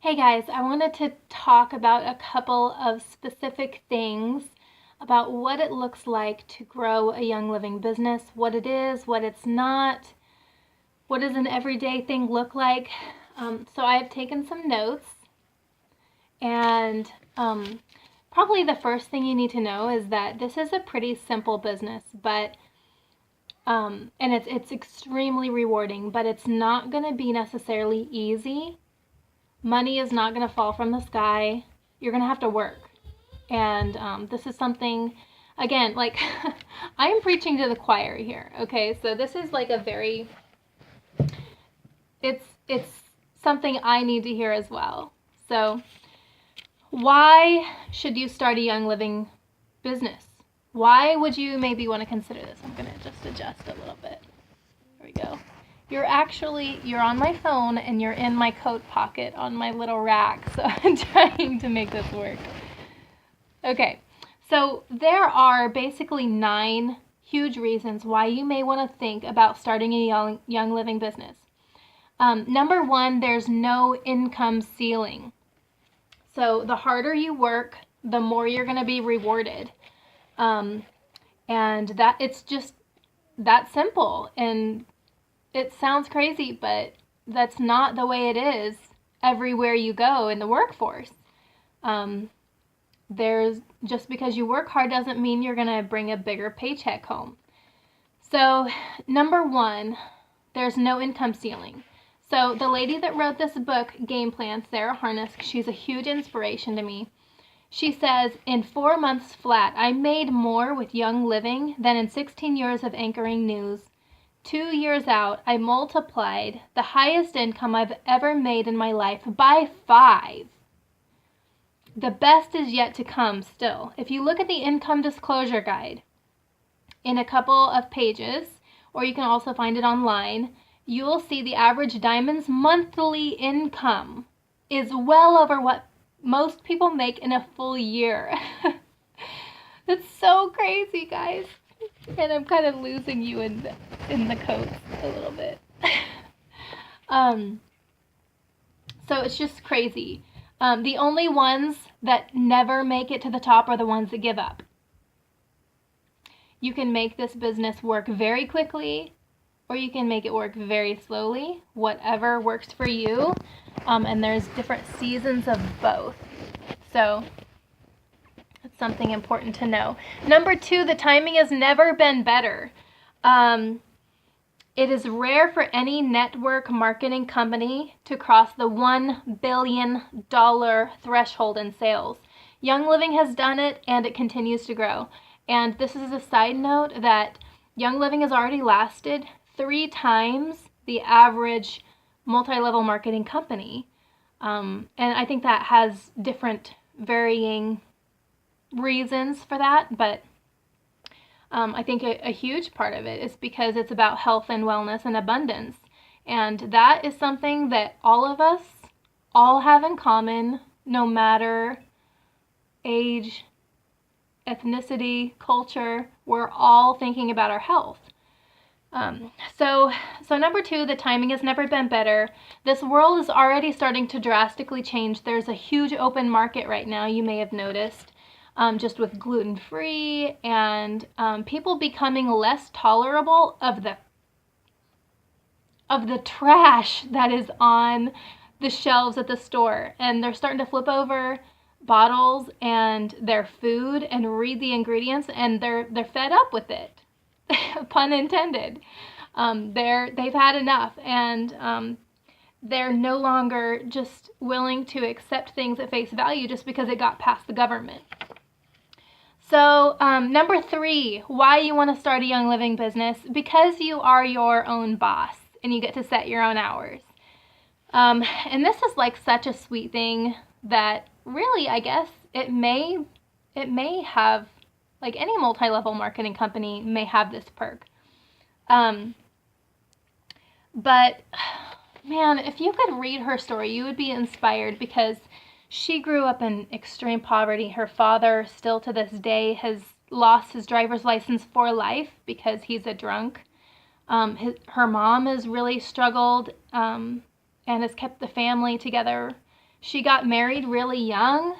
Hey guys, I wanted to talk about a couple of specific things about what it looks like to grow a Young Living business, what it is, what it's not, what does an everyday thing look like. So I've taken some notes, and probably the first thing you need to know is that this is a pretty simple business, but and it's extremely rewarding, but it's not going to be necessarily easy. Money is not going to fall from the sky. You're going to have to work. And this is something, again, like I'm preaching to the choir here. Okay, so this is like a very, it's something I need to hear as well. So why should you start a Young Living business? Why would you maybe want to consider this? I'm going to just adjust a little bit. There we go. You're on my phone and you're in my coat pocket on my little rack, so I'm trying to make this work. Okay, so there are basically 9 huge reasons why you may want to think about starting a young living business. Number 1, there's no income ceiling. So the harder you work, the more you're going to be rewarded. And that it's just that simple. And it sounds crazy, but that's not the way it is everywhere you go in the workforce. There's just because you work hard doesn't mean you're going to bring a bigger paycheck home. So, number 1, there's no income ceiling. So, the lady that wrote this book, Game Plan, Sarah Harness, she's a huge inspiration to me. She says, in 4 months flat, I made more with Young Living than in 16 years of anchoring news. 2 years out, I multiplied the highest income I've ever made in my life by 5. The best is yet to come still. If you look at the income disclosure guide in a couple of pages, or you can also find it online, you will see the average Diamond's monthly income is well over what most people make in a full year. That's so crazy, guys. And I'm kind of losing you in the coats a little bit. So it's just crazy. The only ones that never make it to the top are the ones that give up. You can make this business work very quickly, or you can make it work very slowly, whatever works for you. And there's different seasons of both. So that's something important to know. Number 2, the timing has never been better. It is rare for any network marketing company to cross the $1 billion threshold in sales. Young Living has done it, and it continues to grow. And this is a side note that Young Living has already lasted 3 times the average multi-level marketing company. And I think that has different varying reasons for that, but I think a huge part of it is because it's about health and wellness and abundance. And that is something that all of us all have in common, no matter age, ethnicity, culture. We're all thinking about our health. So number 2, the timing has never been better. This world is already starting to drastically change. There's a huge open market right now, you may have noticed. Just with gluten-free and people becoming less tolerable of the trash that is on the shelves at the store. And they're starting to flip over bottles and their food and read the ingredients, and they're fed up with it. Pun intended. They've had enough, and they're no longer just willing to accept things at face value just because it got past the government. So number 3, why you want to start a Young Living business: because you are your own boss and you get to set your own hours. And this is like such a sweet thing that really, I guess, it may have, like any multi-level marketing company may have this perk. But man, if you could read her story, you would be inspired, because she grew up in extreme poverty. Her father, still to this day, has lost his driver's license for life because he's a drunk. Her mom has really struggled and has kept the family together She got married really young.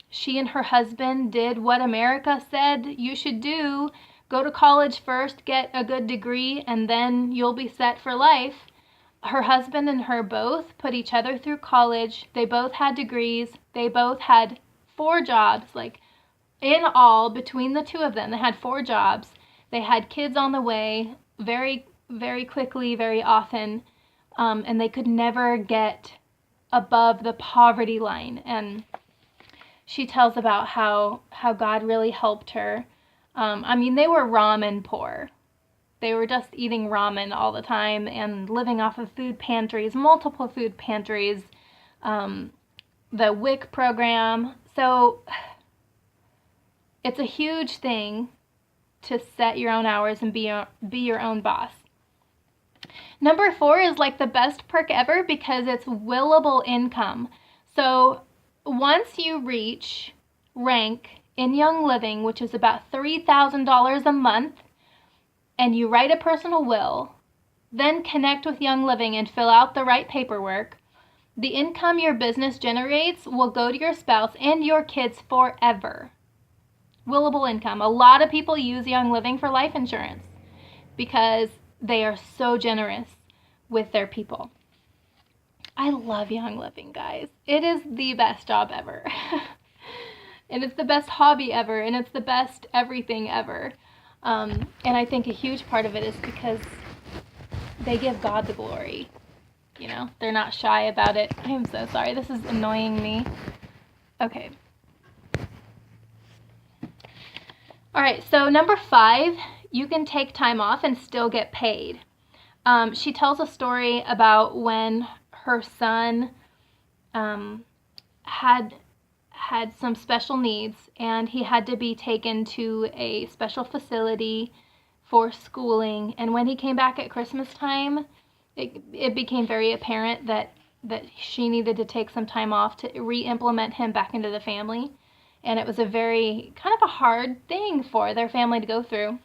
She and her husband did what America said you should do. Go to college first, get a good degree, and then you'll be set for life. Her husband and her both put each other through college. They both had degrees. They both had 4 jobs. Like, in all, between the two of them, they had 4 jobs. They had kids on the way very, very quickly, very often, and they could never get above the poverty line. And she tells about how God really helped her. I mean, they were ramen poor. They were just eating ramen all the time and living off of food pantries, multiple food pantries, the WIC program. So it's a huge thing to set your own hours and be your own boss. Number 4 is like the best perk ever because it's willable income. So once you reach rank in Young Living, which is about $3,000 a month, and you write a personal will, then connect with Young Living and fill out the right paperwork, the income your business generates will go to your spouse and your kids forever. Willable income. A lot of people use Young Living for life insurance because they are so generous with their people. I love Young Living, guys. It is the best job ever. And it's the best hobby ever, and it's the best everything ever. And I think a huge part of it is because they give God the glory. You know, they're not shy about it. I am so sorry. This is annoying me. Okay. All right, so number 5, you can take time off and still get paid. She tells a story about when her son had some special needs, and he had to be taken to a special facility for schooling. And when he came back at Christmas time, it became very apparent that she needed to take some time off to re-implement him back into the family. And it was a very kind of a hard thing for their family to go through.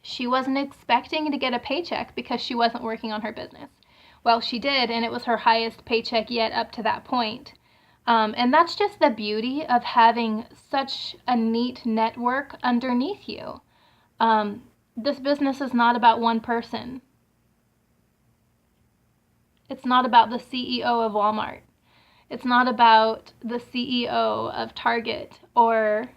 She wasn't expecting to get a paycheck because she wasn't working on her business. Well, she did, and it was her highest paycheck yet up to that point. And that's just the beauty of having such a neat network underneath you. This business is not about one person. It's not about the CEO of Walmart. It's not about the CEO of Target, or,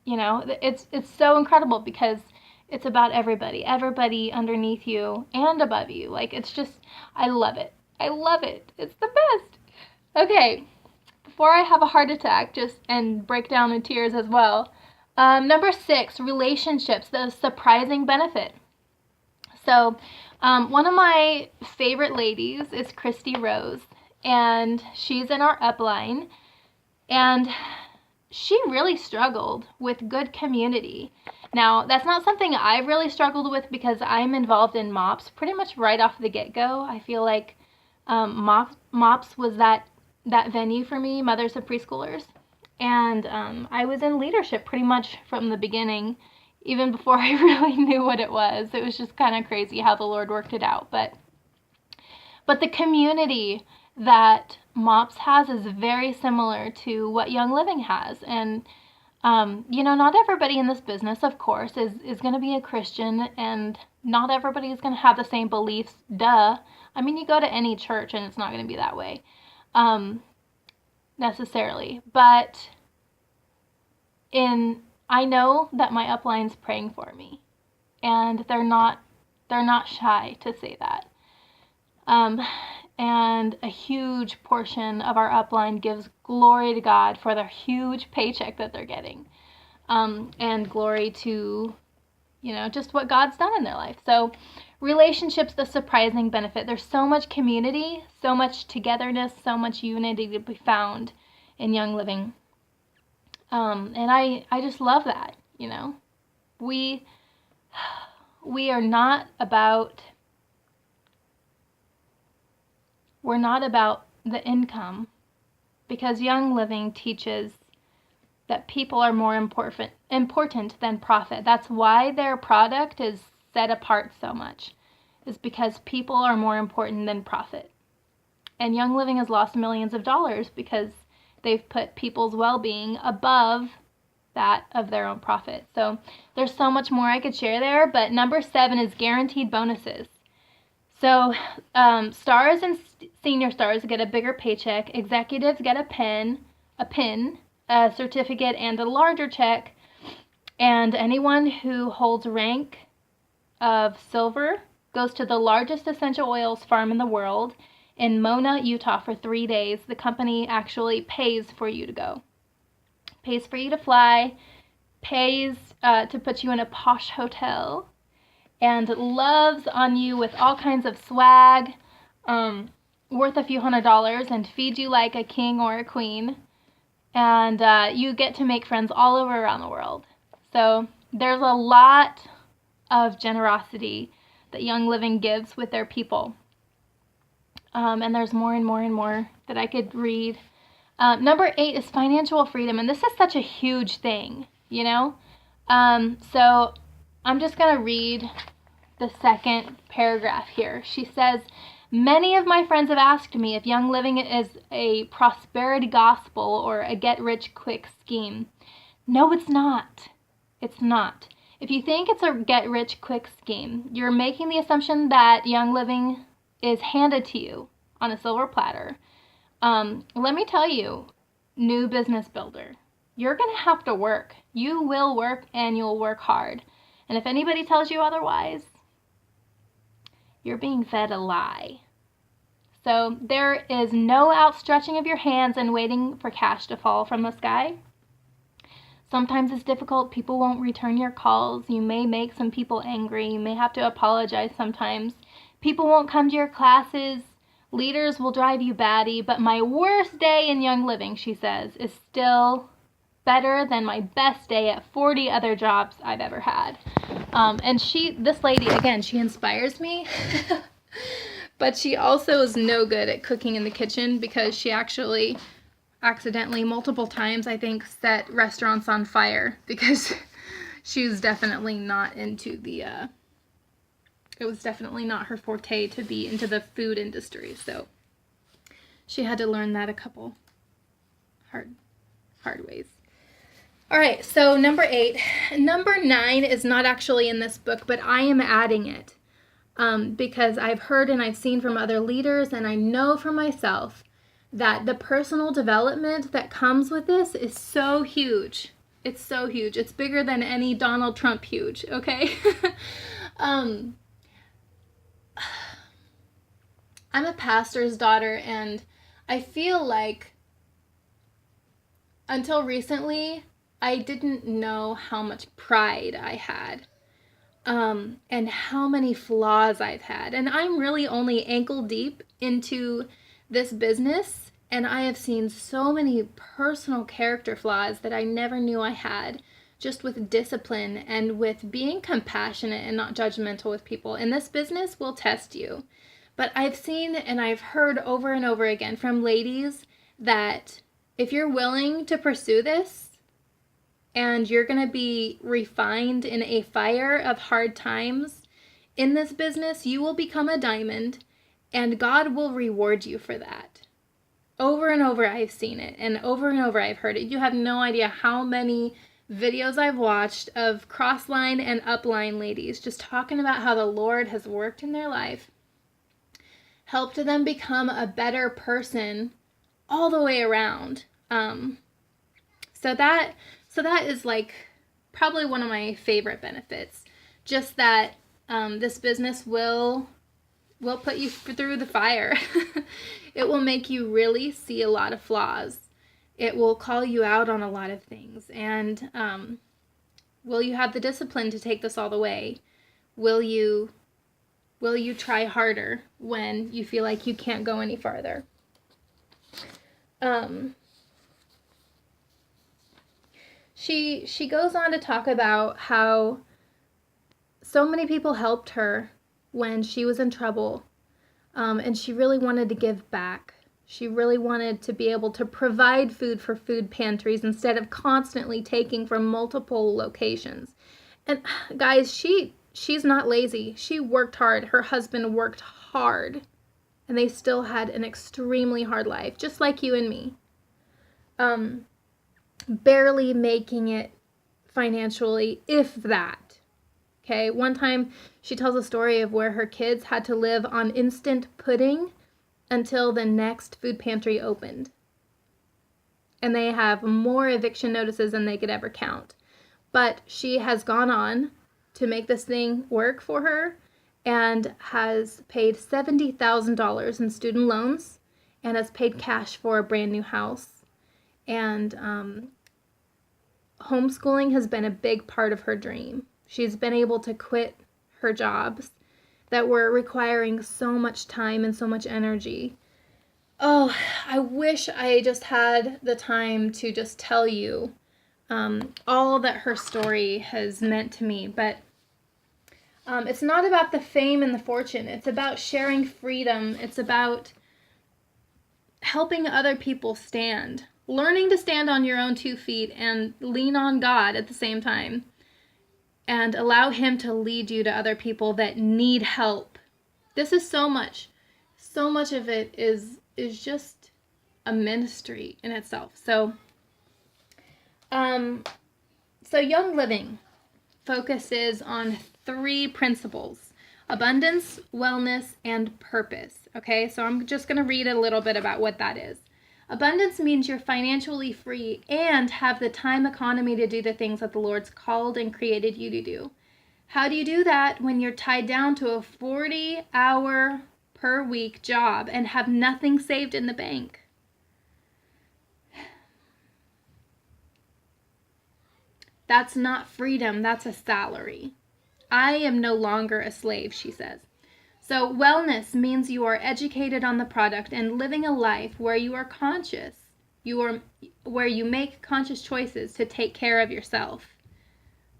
you know, it's so incredible because it's about everybody underneath you and above you. Like, it's just, I love it. I love it. It's the best. Okay, before I have a heart attack and break down in tears as well. Number 6, relationships, the surprising benefit. So one of my favorite ladies is Christy Rose, and she's in our upline, and she really struggled with good community. Now, that's not something I've really struggled with because I'm involved in MOPS pretty much right off the get-go. I feel like MOPS was that venue for me, Mothers of Preschoolers. And I was in leadership pretty much from the beginning, even before I really knew what it was. It was just kind of crazy how the Lord worked it out. But the community that MOPS has is very similar to what Young Living has. And, you know, not everybody in this business, of course, is going to be a Christian, and not everybody is going to have the same beliefs. Duh. I mean, you go to any church and it's not going to be that way. Necessarily, but I know that my upline's praying for me, and they're not shy to say that. And a huge portion of our upline gives glory to God for their huge paycheck that they're getting, and glory to, you know, just what God's done in their life. So relationships, the surprising benefit. There's so much community, so much togetherness, so much unity to be found in Young Living. And I just love that, you know. We are not about, we're not about the income, because Young Living teaches that people are more important than profit. That's why their product is set apart so much, is because people are more important than profit. And Young Living has lost millions of dollars because they've put people's well-being above that of their own profit. So there's so much more I could share there, but number 7 is guaranteed bonuses. So stars and senior stars get a bigger paycheck. Executives get a pin, a certificate, and a larger check. And anyone who holds rank of silver goes to the largest essential oils farm in the world in Mona, Utah for 3 days. The company actually pays for you to go. Pays for you to fly, pays to put you in a posh hotel, and loves on you with all kinds of swag worth a few $100s and feeds you like a king or a queen. And you get to make friends all over around the world. So there's a lot of generosity that Young Living gives with their people. And there's more and more and more that I could read. Number 8 is financial freedom. And this is such a huge thing, you know? So I'm just going to read the second paragraph here. She says, many of my friends have asked me if Young Living is a prosperity gospel or a get-rich-quick scheme. No, it's not. It's not. If you think it's a get-rich-quick scheme, you're making the assumption that Young Living is handed to you on a silver platter. Let me tell you, new business builder, you're going to have to work. You will work, and you'll work hard. And if anybody tells you otherwise, you're being fed a lie. So there is no outstretching of your hands and waiting for cash to fall from the sky. Sometimes it's difficult. People won't return your calls. You may make some people angry. You may have to apologize sometimes. People won't come to your classes. Leaders will drive you batty. But my worst day in Young Living, she says, is still better than my best day at 40 other jobs I've ever had. And this lady, again, she inspires me. But she also is no good at cooking in the kitchen because she actually accidentally multiple times, I think, set restaurants on fire because she was definitely not into it was definitely not her forte to be into the food industry. So she had to learn that a couple hard ways. All right, so number 8. Number 9 is not actually in this book, but I am adding it because I've heard and I've seen from other leaders, and I know for myself that the personal development that comes with this is so huge. It's so huge. It's bigger than any Donald Trump huge, okay? I'm a pastor's daughter, and I feel like until recently, I didn't know how much pride I had, and how many flaws I've had. And I'm really only ankle deep into this business, and I have seen so many personal character flaws that I never knew I had, just with discipline and with being compassionate and not judgmental with people. And this business will test you. But I've seen and I've heard over and over again from ladies that if you're willing to pursue this, and you're going to be refined in a fire of hard times in this business, you will become a diamond, and God will reward you for that. Over and over I've seen it, and over I've heard it. You have no idea how many videos I've watched of crossline and upline ladies just talking about how the Lord has worked in their life, helped them become a better person all the way around. So that is like probably one of my favorite benefits. Just that this business will put you through the fire. It will make you really see a lot of flaws. It will call you out on a lot of things. And will you have the discipline to take this all the way? Will you try harder when you feel like you can't go any farther? She goes on to talk about how so many people helped her when she was in trouble, and she really wanted to give back. She really wanted to be able to provide food for food pantries instead of constantly taking from multiple locations. And guys, she's not lazy. She worked hard. Her husband worked hard, and they still had an extremely hard life, just like you and me. Barely making it financially, if that. Okay, one time she tells a story of where her kids had to live on instant pudding until the next food pantry opened. And they have more eviction notices than they could ever count. But she has gone on to make this thing work for her and has paid $70,000 in student loans and has paid cash for a brand new house. And homeschooling has been a big part of her dream. She's been able to quit her jobs that were requiring so much time and so much energy. Oh, I wish I just had the time to just tell you all that her story has meant to me. But it's not about the fame and the fortune. It's about sharing freedom. It's about helping other people stand. Learning to stand on your own 2 feet and lean on God at the same time. And allow Him to lead you to other people that need help. This is so much. So much of it is just a ministry in itself. So Young Living focuses on 3 principles: abundance, wellness, and purpose. Okay, so I'm just going to read a little bit about what that is. Abundance means you're financially free and have the time economy to do the things that the Lord's called and created you to do. How do you do that when you're tied down to a 40-hour per week job and have nothing saved in the bank? That's not freedom, that's a salary. I am no longer a slave, she says. So wellness means you are educated on the product and living a life where you are conscious, where you make conscious choices to take care of yourself.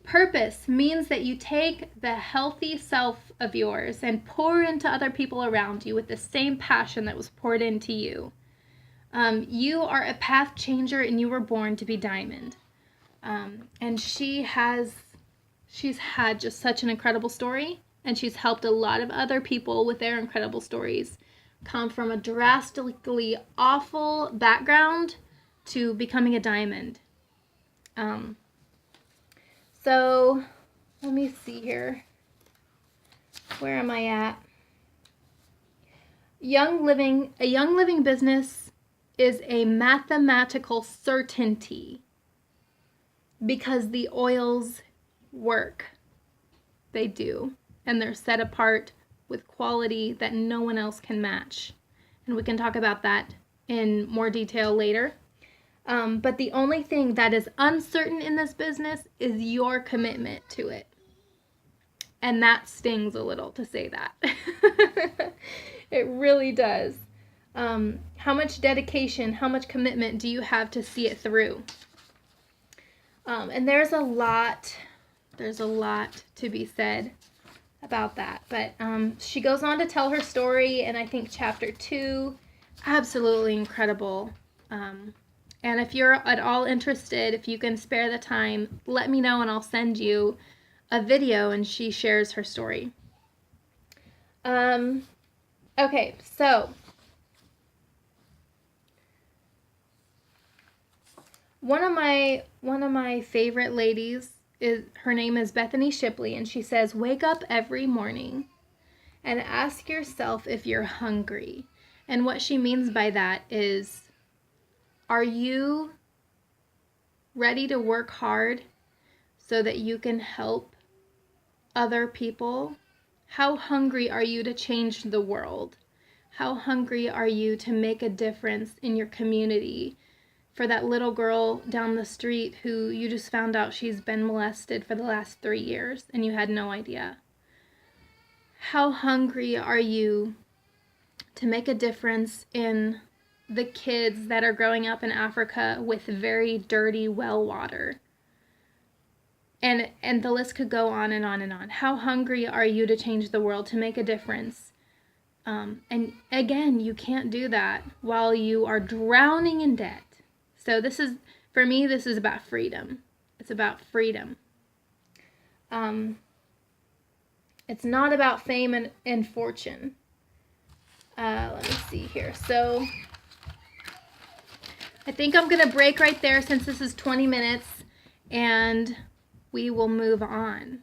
Purpose means that you take the healthy self of yours and pour into other people around you with the same passion that was poured into you. You are a path changer and you were born to be diamond. And she's had just such an incredible story, and she's helped a lot of other people with their incredible stories come from a drastically awful background to becoming a diamond. So let me see here. Where am I at? A young living business is a mathematical certainty because the oils work. They do. And they're set apart with quality that no one else can match. And we can talk about that in more detail later. But the only thing that is uncertain in this business is your commitment to it. And that stings a little to say that. It really does. How much dedication, how much commitment do you have to see it through? And there's a lot to be said about that. But she goes on to tell her story, and I think chapter 2, absolutely incredible. And if you're at all interested, if you can spare the time, let me know and I'll send you a video and she shares her story. Okay, so one of my favorite ladies her name is Bethany Shipley, and she says, wake up every morning and ask yourself if you're hungry. And what she means by that is, are you ready to work hard so that you can help other people? How hungry are you to change the world? How hungry are you to make a difference in your community? For that little girl down the street who you just found out she's been molested for the last 3 years and you had no idea. How hungry are you to make a difference in the kids that are growing up in Africa with very dirty well water? And the list could go on and on and on. How hungry are you to change the world, to make a difference? And again, you can't do that while you are drowning in debt. So for me, this is about freedom. It's about freedom. It's not about fame and fortune. Let me see here. So I think I'm going to break right there since this is 20 minutes, and we will move on.